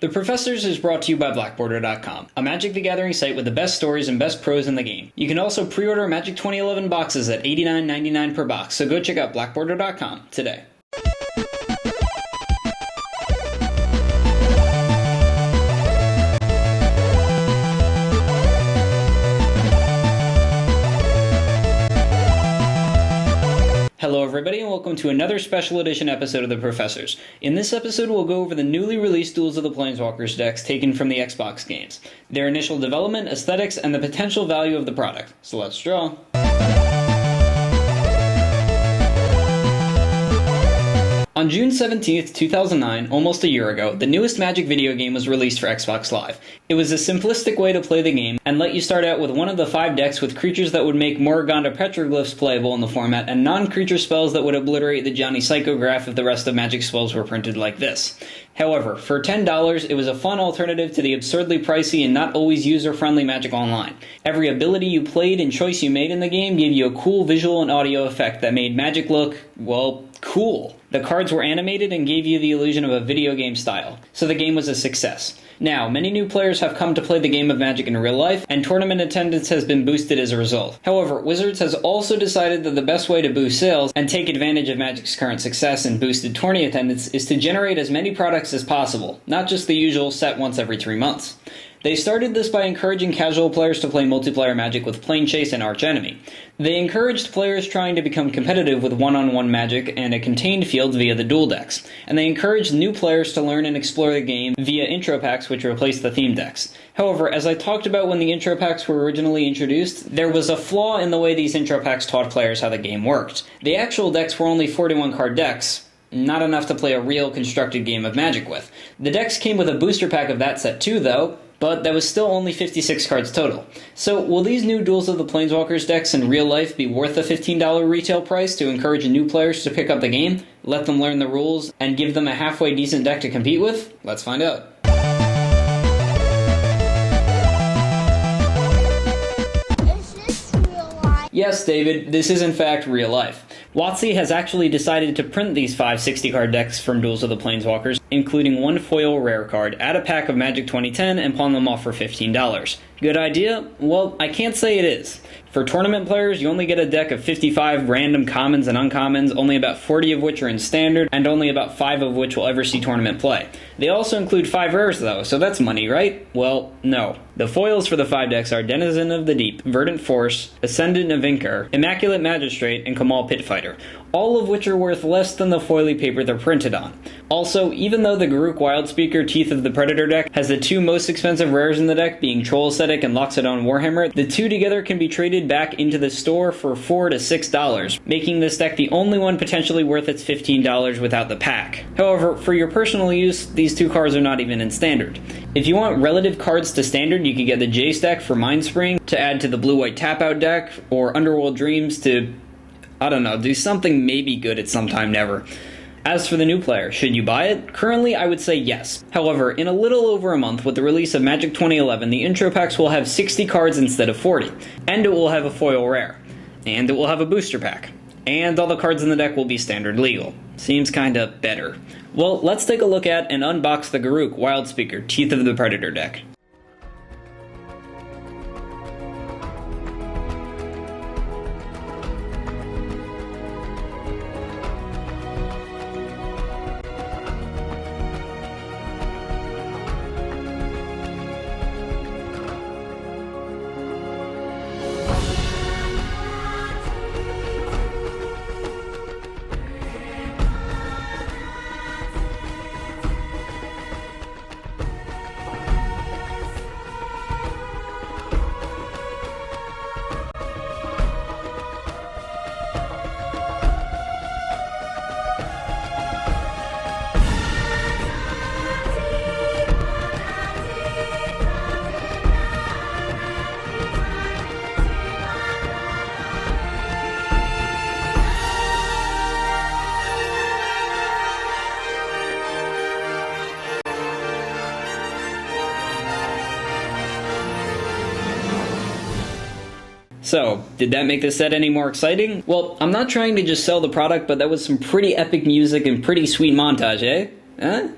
The Professors is brought to you by Blackborder.com, a Magic the Gathering site with the best stories and best pros in the game. You can also pre-order Magic 2011 boxes at $89.99 per box, so go check out Blackborder.com today. Hello everybody and welcome to another special edition episode of The Professors. In this episode we'll go over the newly released Duels of the Planeswalkers decks taken from the Xbox games, their initial development, aesthetics, and the potential value of the product. So let's draw. On June 17th, 2009, almost a year ago, the newest Magic video game was released for Xbox Live. It was a simplistic way to play the game, and let you start out with one of the 5 decks with creatures that would make Morgana Petroglyphs playable in the format, and non-creature spells that would obliterate the Johnny Psychograph if the rest of Magic spells were printed like this. However, for $10, it was a fun alternative to the absurdly pricey and not always user-friendly Magic Online. Every ability you played and choice you made in the game gave you a cool visual and audio effect that made Magic look, well, cool. The cards were animated and gave you the illusion of a video game style, so the game was a success. Now, many new players have come to play the game of Magic in real life, and tournament attendance has been boosted as a result. However, Wizards has also decided that the best way to boost sales and take advantage of Magic's current success and boosted tourney attendance is to generate as many products as possible, not just the usual set once every 3 months. They started this by encouraging casual players to play multiplayer Magic with Planechase and Arch Enemy. They encouraged players trying to become competitive with one-on-one Magic and a contained field via the dual decks, and they encouraged new players to learn and explore the game via intro packs which replaced the theme decks. However, as I talked about when the intro packs were originally introduced, there was a flaw in the way these intro packs taught players how the game worked. The actual decks were only 41 card decks, not enough to play a real constructed game of Magic with. The decks came with a booster pack of that set too though, but that was still only 56 cards total. So will these new Duels of the Planeswalkers decks in real life be worth the $15 retail price to encourage new players to pick up the game, let them learn the rules, and give them a halfway decent deck to compete with? Let's find out. Is this real life? Yes, David, this is in fact real life. WotC has actually decided to print these 5 60-card decks from Duels of the Planeswalkers, including 1 foil rare card, add a pack of Magic 2010, and pawn them off for $15. Good idea? Well, I can't say it is. For tournament players, you only get a deck of 55 random commons and uncommons, only about 40 of which are in standard, and only about 5 of which will ever see tournament play. They also include 5 rares though, so that's money, right? Well, no. The foils for the 5 decks are Denizen of the Deep, Verdant Force, Ascendant of Inkar, Immaculate Magistrate, and Kamal Pitfighter, all of which are worth less than the foily paper they're printed on. Also, even though the Garruk Wildspeaker Teeth of the Predator deck has the 2 most expensive rares in the deck, being Troll Ascetic and Loxodon Warhammer, the 2 together can be traded back into the store for $4 to $6, making this deck the only one potentially worth its $15 without the pack. However, for your personal use, these 2 cards are not even in standard. If you want relative cards to standard, you can get the Jace deck for Mindspring to add to the blue-white tap-out deck, or Underworld Dreams to, I don't know, do something maybe good at some time never. As for the new player, should you buy it? Currently, I would say yes. However, in a little over a month with the release of Magic 2011, the intro packs will have 60 cards instead of 40, and it will have a foil rare, and it will have a booster pack, and all the cards in the deck will be standard legal. Seems kinda better. Well, let's take a look at and unbox the Garruk Wildspeaker Teeth of the Predator deck. So, did that make this set any more exciting? Well, I'm not trying to just sell the product, but that was some pretty epic music and pretty sweet montage, eh? Huh?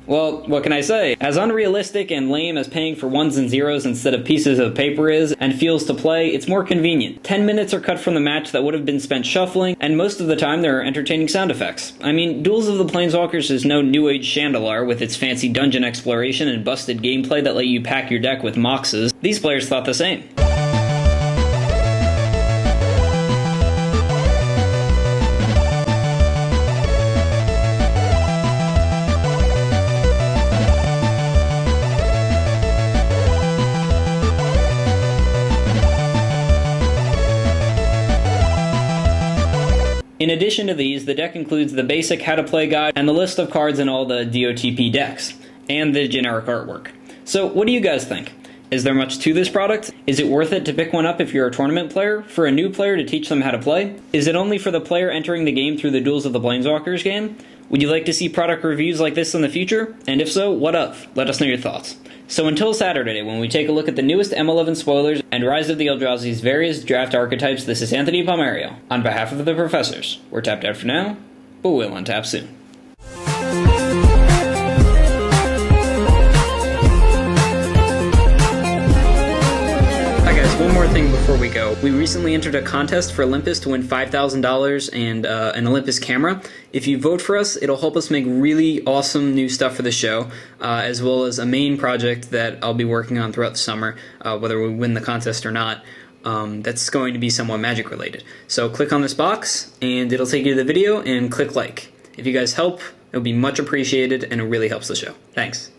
Well, what can I say? As unrealistic and lame as paying for ones and zeros instead of pieces of paper is, and feels to play, it's more convenient. 10 minutes are cut from the match that would have been spent shuffling, and most of the time there are entertaining sound effects. I mean, Duels of the Planeswalkers is no new age Chandelar with its fancy dungeon exploration and busted gameplay that let you pack your deck with moxes. These players thought the same. In addition to these, the deck includes the basic how to play guide and the list of cards in all the DOTP decks, and the generic artwork. So what do you guys think? Is there much to this product? Is it worth it to pick one up if you're a tournament player? For a new player to teach them how to play? Is it only for the player entering the game through the Duels of the Planeswalkers game? Would you like to see product reviews like this in the future? And if so, what of? Let us know your thoughts. So until Saturday, when we take a look at the newest M11 spoilers and Rise of the Eldrazi's various draft archetypes, this is Anthony Palmario. On behalf of the Professors, we're tapped out for now, but we'll untap soon. One more thing before we go. We recently entered a contest for Olympus to win $5,000 and an Olympus camera. If you vote for us, it'll help us make really awesome new stuff for the show, as well as a main project that I'll be working on throughout the summer, whether we win the contest or not. That's going to be somewhat Magic related. So click on this box, and it'll take you to the video, and click like. If you guys help, it'll be much appreciated, and it really helps the show. Thanks.